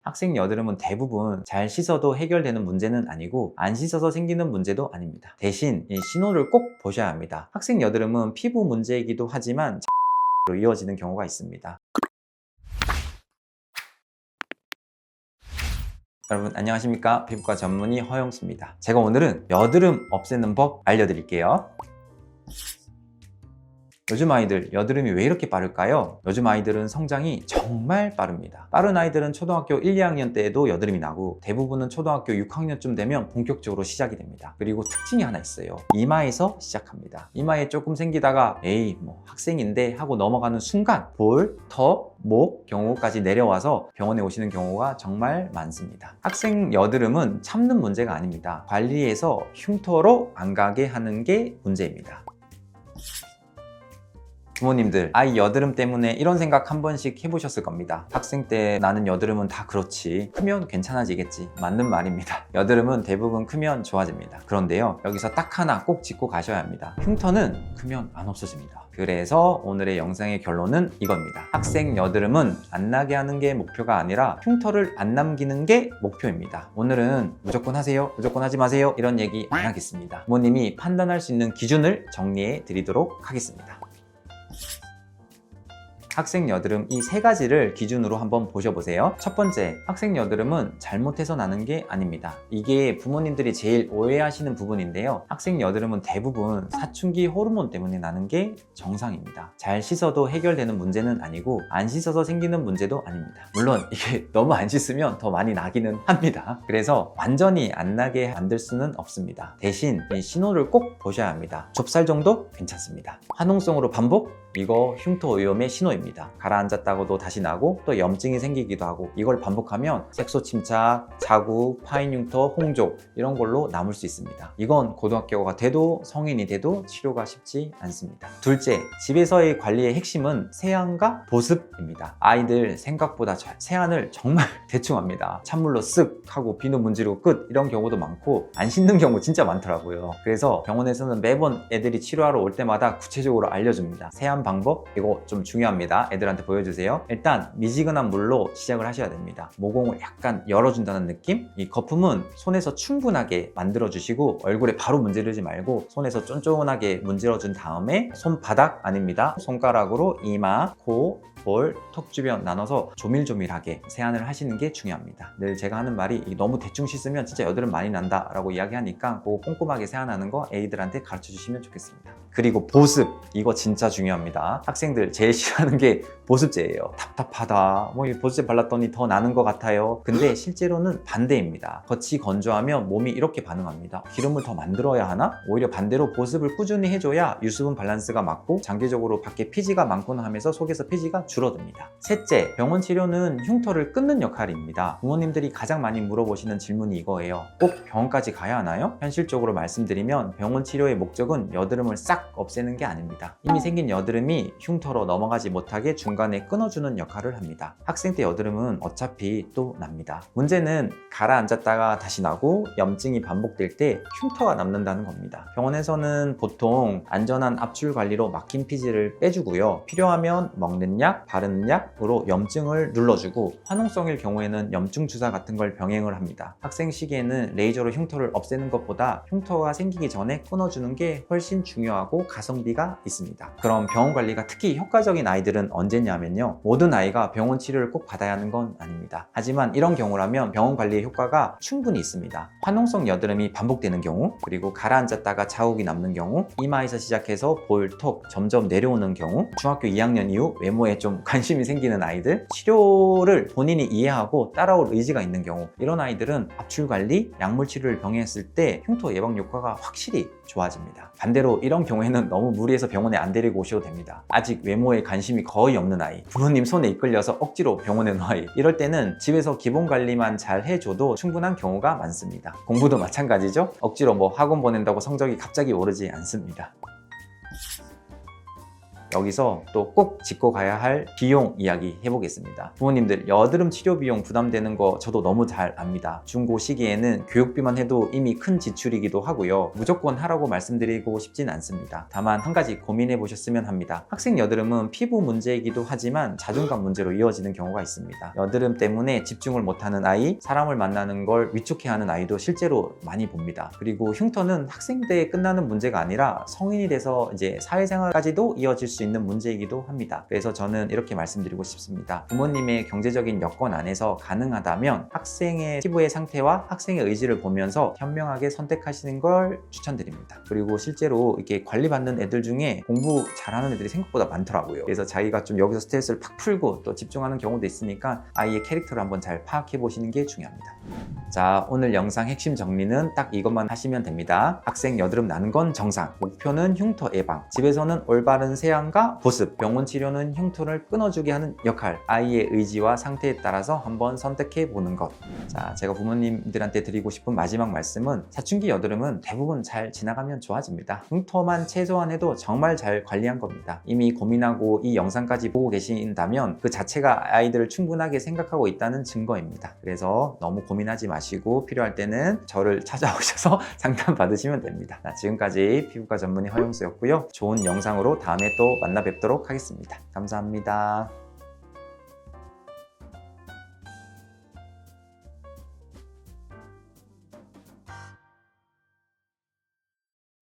학생 여드름은 대부분 잘 씻어도 해결되는 문제는 아니고 안 씻어서 생기는 문제도 아닙니다. 대신 이 신호를 꼭 보셔야 합니다. 학생 여드름은 피부 문제이기도 하지만 로 이어지는 경우가 있습니다. 여러분 안녕하십니까? 피부과 전문의 허영수입니다. 제가 오늘은 여드름 없애는 법 알려드릴게요. 요즘 아이들 여드름이 왜 이렇게 빠를까요? 요즘 아이들은 성장이 정말 빠릅니다. 빠른 아이들은 초등학교 1, 2학년 때에도 여드름이 나고 대부분은 초등학교 6학년쯤 되면 본격적으로 시작이 됩니다. 그리고 특징이 하나 있어요. 이마에서 시작합니다. 이마에 조금 생기다가 에이 뭐 학생인데 하고 넘어가는 순간 볼, 턱, 목 경우까지 내려와서 병원에 오시는 경우가 정말 많습니다. 학생 여드름은 참는 문제가 아닙니다. 관리해서 흉터로 안 가게 하는 게 문제입니다. 부모님들 아이 여드름 때문에 이런 생각 한 번씩 해보셨을 겁니다. 학생 때 나는 여드름은 다 그렇지, 크면 괜찮아지겠지. 맞는 말입니다. 여드름은 대부분 크면 좋아집니다. 그런데요, 여기서 딱 하나 꼭 짚고 가셔야 합니다. 흉터는 크면 안 없어집니다. 그래서 오늘의 영상의 결론은 이겁니다. 학생 여드름은 안 나게 하는 게 목표가 아니라 흉터를 안 남기는 게 목표입니다. 오늘은 무조건 하세요, 무조건 하지 마세요 이런 얘기 안 하겠습니다. 부모님이 판단할 수 있는 기준을 정리해 드리도록 하겠습니다. 학생 여드름 이 세 가지를 기준으로 한번 보셔보세요. 첫 번째, 학생 여드름은 잘못해서 나는 게 아닙니다. 이게 부모님들이 제일 오해하시는 부분인데요. 학생 여드름은 대부분 사춘기 호르몬 때문에 나는 게 정상입니다. 잘 씻어도 해결되는 문제는 아니고 안 씻어서 생기는 문제도 아닙니다. 물론 이게 너무 안 씻으면 더 많이 나기는 합니다. 그래서 완전히 안 나게 만들 수는 없습니다. 대신 이 신호를 꼭 보셔야 합니다. 좁쌀 정도 괜찮습니다. 화농성으로 반복? 이거 흉터 오염의 신호입니다. 가라앉았다고도 다시 나고 또 염증이 생기기도 하고, 이걸 반복하면 색소 침착, 자국, 파인 흉터, 홍조 이런 걸로 남을 수 있습니다. 이건 고등학교가 돼도 성인이 돼도 치료가 쉽지 않습니다. 둘째, 집에서의 관리의 핵심은 세안과 보습입니다. 아이들 생각보다 세안을 정말 대충 합니다. 찬물로 쓱 하고 비누 문지르고 끝, 이런 경우도 많고 안 씻는 경우 진짜 많더라고요. 그래서 병원에서는 매번 애들이 치료하러 올 때마다 구체적으로 알려줍니다. 세안 방법 이거 좀 중요합니다. 애들한테 보여주세요. 일단 미지근한 물로 시작을 하셔야 됩니다. 모공을 약간 열어준다는 느낌? 이 거품은 손에서 충분하게 만들어주시고 얼굴에 바로 문지르지 말고 손에서 쫀쫀하게 문지러준 다음에 손바닥 아닙니다. 손가락으로 이마, 코, 볼, 턱 주변 나눠서 조밀조밀하게 세안을 하시는 게 중요합니다. 늘 제가 하는 말이 너무 대충 씻으면 진짜 여드름 많이 난다 라고 이야기하니까 그거 꼼꼼하게 세안하는 거 애들한테 가르쳐 주시면 좋겠습니다. 그리고 보습, 이거 진짜 중요합니다. 학생들 제일 싫어하는 게 보습제예요. 답답하다, 뭐 이 보습제 발랐더니 더 나는 것 같아요. 근데 실제로는 반대입니다. 겉이 건조하면 몸이 이렇게 반응합니다. 기름을 더 만들어야 하나? 오히려 반대로 보습을 꾸준히 해줘야 유수분 밸런스가 맞고 장기적으로 밖에 피지가 많구나 하면서 속에서 피지가 줄어듭니다. 셋째, 병원 치료는 흉터를 끊는 역할입니다. 부모님들이 가장 많이 물어보시는 질문이 이거예요. 꼭 병원까지 가야 하나요? 현실적으로 말씀드리면 병원 치료의 목적은 여드름을 싹 없애는 게 아닙니다. 이미 생긴 여드름이 흉터로 넘어가지 못하게 중간에 끊어주는 역할을 합니다. 학생 때 여드름은 어차피 또 납니다. 문제는 가라앉았다가 다시 나고 염증이 반복될 때 흉터가 남는다는 겁니다. 병원에서는 보통 안전한 압출 관리로 막힌 피지를 빼주고요. 필요하면 먹는 약, 바르는 약으로 염증을 눌러주고, 화농성일 경우에는 염증 주사 같은 걸 병행을 합니다. 학생 시기에는 레이저로 흉터를 없애는 것보다 흉터가 생기기 전에 끊어주는 게 훨씬 중요하고 가성비가 있습니다. 그럼 병원 관리가 특히 효과적인 아이들은 언제냐면요, 모든 아이가 병원 치료를 꼭 받아야 하는 건 아닙니다. 하지만 이런 경우라면 병원 관리의 효과가 충분히 있습니다. 화농성 여드름이 반복되는 경우, 그리고 가라앉았다가 자국이 남는 경우, 이마에서 시작해서 볼, 턱 점점 내려오는 경우, 중학교 2학년 이후 외모에 좀 관심이 생기는 아이들, 치료를 본인이 이해하고 따라올 의지가 있는 경우, 이런 아이들은 압출 관리, 약물 치료를 병행했을 때 흉터 예방 효과가 확실히 좋아집니다. 반대로 이런 경우에는 너무 무리해서 병원에 안 데리고 오셔도 됩니다. 아직 외모에 관심이 거의 없는 아이, 부모님 손에 이끌려서 억지로 병원에 놓은 아이, 이럴 때는 집에서 기본 관리만 잘 해줘도 충분한 경우가 많습니다. 공부도 마찬가지죠. 억지로 학원 보낸다고 성적이 갑자기 오르지 않습니다. 여기서 또 꼭 짚고 가야 할 비용 이야기 해보겠습니다. 부모님들 여드름 치료 비용 부담되는 거 저도 너무 잘 압니다. 중고 시기에는 교육비만 해도 이미 큰 지출이기도 하고요. 무조건 하라고 말씀드리고 싶진 않습니다. 다만 한 가지 고민해 보셨으면 합니다. 학생 여드름은 피부 문제이기도 하지만 자존감 문제로 이어지는 경우가 있습니다. 여드름 때문에 집중을 못하는 아이, 사람을 만나는 걸 위축해하는 아이도 실제로 많이 봅니다. 그리고 흉터는 학생 때 끝나는 문제가 아니라 성인이 돼서 이제 사회생활까지도 이어질 수 있는 문제이기도 합니다. 그래서 저는 이렇게 말씀드리고 싶습니다. 부모님의 경제적인 여건 안에서 가능하다면 학생의 피부의 상태와 학생의 의지를 보면서 현명하게 선택하시는 걸 추천드립니다. 그리고 실제로 이렇게 관리받는 애들 중에 공부 잘하는 애들이 생각보다 많더라고요. 그래서 자기가 좀 여기서 스트레스를 팍 풀고 또 집중하는 경우도 있으니까 아이의 캐릭터를 한번 잘 파악해 보시는 게 중요합니다. 자, 오늘 영상 핵심 정리는 딱 이것만 하시면 됩니다. 학생 여드름 나는 건 정상, 목표는 흉터 예방, 집에서는 올바른 세안과 보습, 병원 치료는 흉터를 끊어주게 하는 역할, 아이의 의지와 상태에 따라서 한번 선택해 보는 것. 자, 제가 부모님들한테 드리고 싶은 마지막 말씀은 사춘기 여드름은 대부분 잘 지나가면 좋아집니다. 흉터만 최소화해도 정말 잘 관리한 겁니다. 이미 고민하고 이 영상까지 보고 계신다면 그 자체가 아이들을 충분하게 생각하고 있다는 증거입니다. 그래서 너무 고민하지 마시고 필요할 때는 저를 찾아오셔서 상담 받으시면 됩니다. 자, 지금까지 피부과 전문의 허용수였고요. 좋은 영상으로 다음에 또 만나 뵙도록 하겠습니다. 감사합니다.